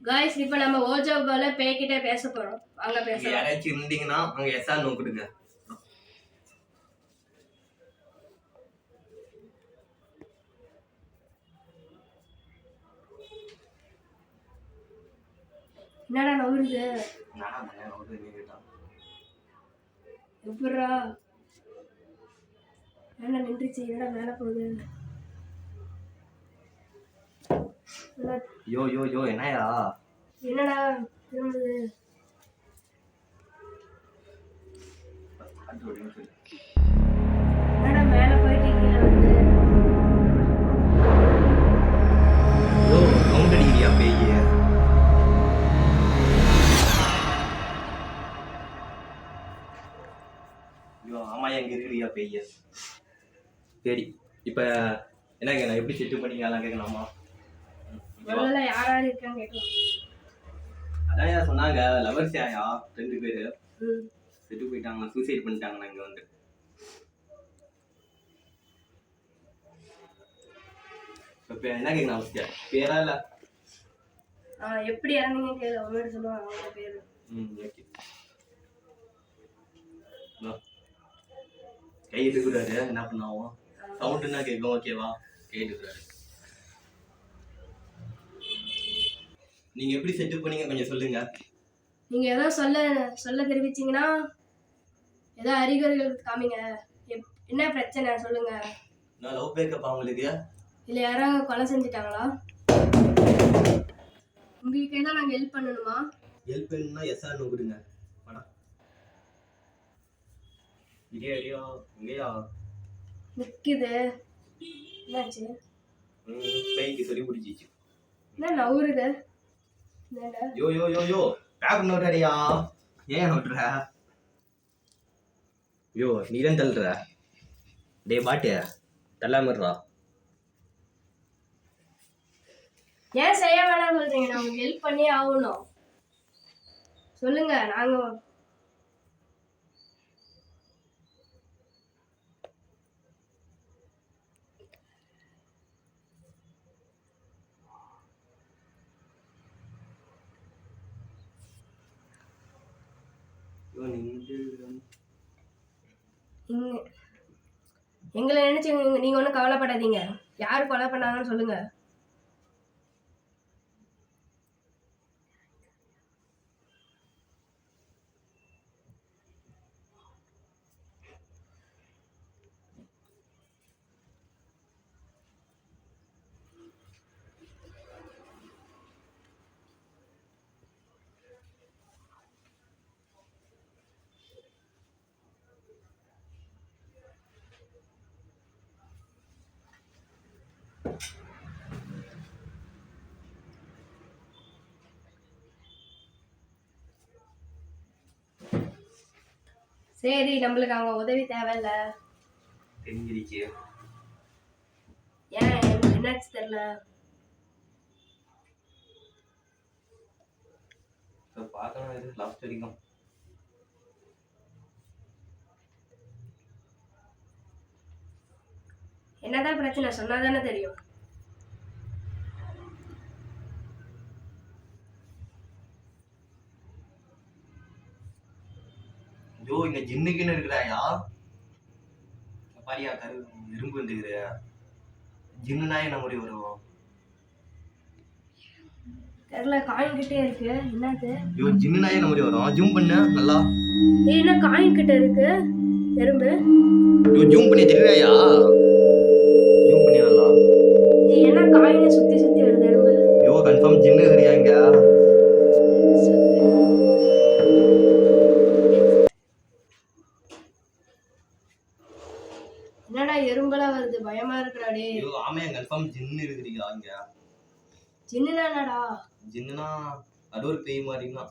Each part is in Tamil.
गाइस இப்போ நம்ம ஓஜோ போல பேய்கிட்ட பேச போறோம். வாங்க பேசலாம். யாராச்சும் இருந்தீங்கன்னா அங்க எஸ்ஆர் நோ கொடுங்க. என்னடா நவுறுது? நானா மண்ணே நவுறுது நீ கேட்டா. எப்பறா? என்ன நின்றுச்சு என்னடா மேல போகுது? யோ யோ யோ என்னயா? என்னடா திரும்புது? என்னடா மேல போயிட்டு கீழ வந்து? யோ கவுண்ட் அடிக்கிறியா பேய்? யோ ஆமா எங்க இருக்கிறியா பேய்? சரி இப்ப என்ன கேட்கணும், எப்படி செட்டு பண்ணிக்கலாம் கேட்கலாமா? முதல்ல யாராரு இருக்கான்னு கேட்கலாம். அதான் சொன்னாங்க லவர்ஸ் யாயா 2 பேரு செட்டு போயிட்டாங்க, சூசைட் பண்ணிட்டாங்க. இங்க வந்து இப்ப என்ன கேட்கணும் அவசியம் பேரா இல்ல எப்படி இறந்தீங்க கேளு, அவங்க சொல்லுவாங்க அவங்க பேரு. ஓகே கை எடுக்கிறாரு என்ன பண்ணாவும் சவுண்ட்னா கேட்கும். ஓகேவா? கை எடுக்கிறாரு. நீங்க எப்படி செட் பண்ணீங்க கொஞ்சம் சொல்லுங்க. நீங்க ஏதோ சொல்ல தெரிவிச்சீங்கன்னா ஏதோ அறிகுறிகள் காமிங்க. என்ன பிரச்சனை சொல்லுங்க. நான் லவ் பிரேக்கப் அவங்களுக்கு இல்ல யாராவது கொலை செஞ்சுட்டாங்களா? உங்களுக்கு ஏதாவது நாங்க ஹெல்ப் பண்ணணுமா? ஹெல்ப் பண்ணா எஸ்ஆர் நோ கொடுங்க. வாடா இடியா இங்கயா நிக்குது. என்னாச்சு? பேய்க்கு சொல்லி பிடிச்சிச்சு. என்ன நவுறுது? யோ யோ யோ யோ பேக் நோட்டடியா ஏன் நோட்டுற? யோ நீ தான் தள்ளுற. டே பாட்டு தள்ளாமறா. ஏன் செய்ய வேணாம் சொல்றீங்க? நான் உங்களுக்கு ஹெல்ப் பண்ணி ஆகணும். சொல்லுங்க. நாங்க எங்களை நினைச்சு நீங்க ஒன்றும் கவலைப்படாதீங்க. யார் கொலை பண்ணாங்கன்னு சொல்லுங்க. சரி, நம்மளுக்கு அவங்க உதவி தேவையில்ல. தெரிஞ்சிருச்சு. ஏன் என்னாச்சு தெரியல. பார்க்கலாம் இது லாஸ்ட் வரைக்கும். என்னதான் பிரச்சனை சொன்னாதானே தெரியும். யோ இங்க ஜின்னுக்குன்னு இருக்கிறாயா? பாரியா கரு இரும்பு வந்துக்கிற ஜின்னுனா என்ன முடி வரும்? தெரியல, காயின் கிட்டே இருக்கு. என்னது? யோ ஜின்னுனா என்ன முடி வரும்? ஜூம் பண்ண நல்லா. என்ன காயின் கிட்ட இருக்கு எறும்பு? யோ ஜூம் பண்ணி தெரியாயா? ஜூம் பண்ணி நல்லா. என்ன காயினை சுத்தி சுத்தி வருது எறும்பு? யோ கன்ஃபார்ம் ஜின்னு இருக்கிறியா இங்க? என்னடா எறும்பெல்லாம் வருது, பயமா இருக்குடாடே. யோ ஆமையா கன்ஃபார்ம் ஜின்னு இருக்கிறீங்களா இங்க? ஜின்னுனா என்னடா? ஜின்னுனா அது ஒரு பேய் மாதிரினா.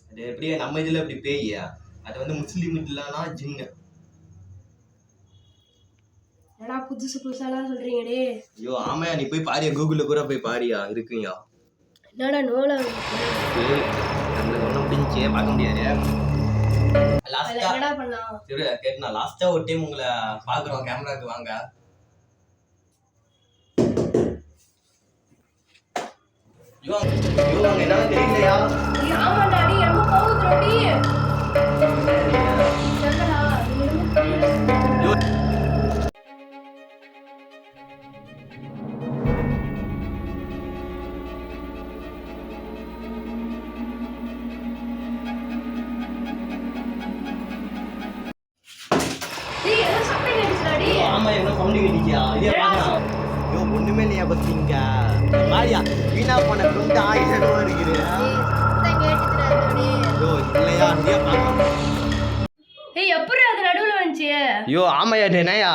அது எப்படியே நம்ம இதுல எப்படி பேய், அது வந்து முஸ்லீம் இல்லனா ஜின்னு. என்னடா புதுசு புதுசாலாம் சொல்றீங்கடே. ஐயோ ஆமையா நீ போய் பாரியா, கூகுள்ல கூட போய் பாரியா இருக்குயா. என்னடா நோல நம்மளுக்கு ஒன்றும் முடிஞ்சே பார்க்க முடியாது. என்னடா பண்ணலாம்? சரி கேட்டுனா லாஸ்டா ஒரு டைம் உங்களை பாக்குறோம், கேமராக்கு வாங்க. ஐயோ ஐயோ அங்க என்னன்னு தெரியலையா? டேய், ஆமாண்டா டி ரொம்ப போகுதுடா டி. சொல்லடா இது என்னமோ புரியல. ஐயோ டேய் ஏதோ சத்தம் கேட்டுச்சுடா டி. ஆமா என்ன சவுண்ட் கேட்டுச்சியா? இதே பாக்கலாம். ஐயோ ஒண்ணுமே இல்லையா பத்திங்க. மாரியா வீணா போன குண்டா என்னடோ இருக்குது. சத்தம் கேட்டுச்சுடா டி. ஐயோ இல்லையா இதே பாக்கலாம். ஏய் எப்படி அது நடுவுல வந்துச்சு? ஐயோ ஆமாயா என்னையா?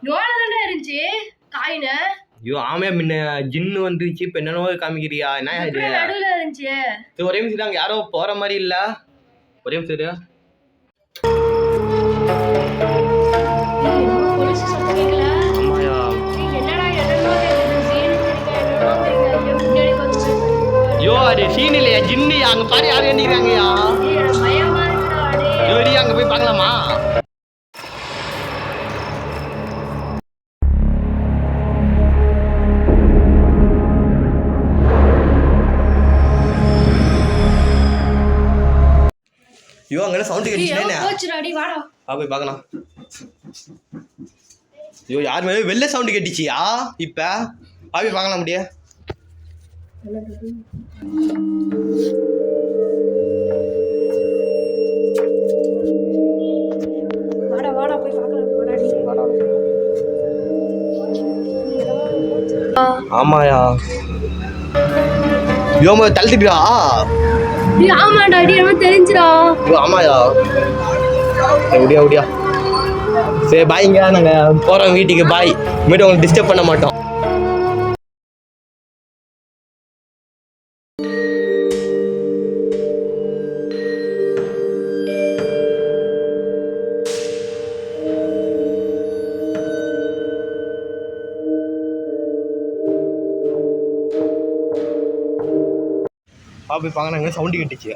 நோலதான்டா இருந்துச்சு காயின. ஐயோ ஆமையா முன்ன ஜின்னு வந்துச்சு இப்ப என்னனோ காமிக்கிறியா? என்னயா இது? எப்படி நடுவுல இருந்துச்சு? இது ஒரே நிமிஷம் அங்க யாரோ போற மாதிரி இல்ல. ஒரே நிமிஷம் இரு. டேய் என்னமோ போலீஸ் சத்தம் கேக்கல. ஆமாயா டேய் என்னடா என்னடா கேக்குது? சீன் இருக்கீங்க என்னடா கேக்குது? ஐயோ முன்னாடி கொஞ்சம். ஐயோ அது சீன் இல்லையா ஜின்னு அங்க பாரு யாரு வேண்டிக்கிறாங்கயா? டேய் எனக்கு பயமா இருக்குடா டேய். ஜோடி அங்க போய் பார்க்கலாமா? ஐயோ அங்க சவுண்ட் டேய் கேட்டுச்சுனே. போச்சுடா டி வாடா. போய் பார்க்கலாம். ஐயோ யார் மேல வெள்ள சவுண்ட் கேட்டுச்சியா? இப்ப போய் பார்க்கலாம் முடியே. வாடா வாடா போய் பார்க்கலாம் வாடா டி. ஆமாயா ஐயோ தள்ளிட்டுடா. டேய் ஆமாடா டி என்னமோ தெரிஞ்சுடா. ஐயோ ஆமாயா ஒடியா ஒடியா. சரி பாய்ங்க நாங்க போறோம் வீட்டுக்கு. பாய் இனிமேட்டு உங்களுக்கு டிஸ்டர்ப் பண்ண மாட்டோம். போய் பார்க்க நாங்க சவுண்டு கட்டுச்சு.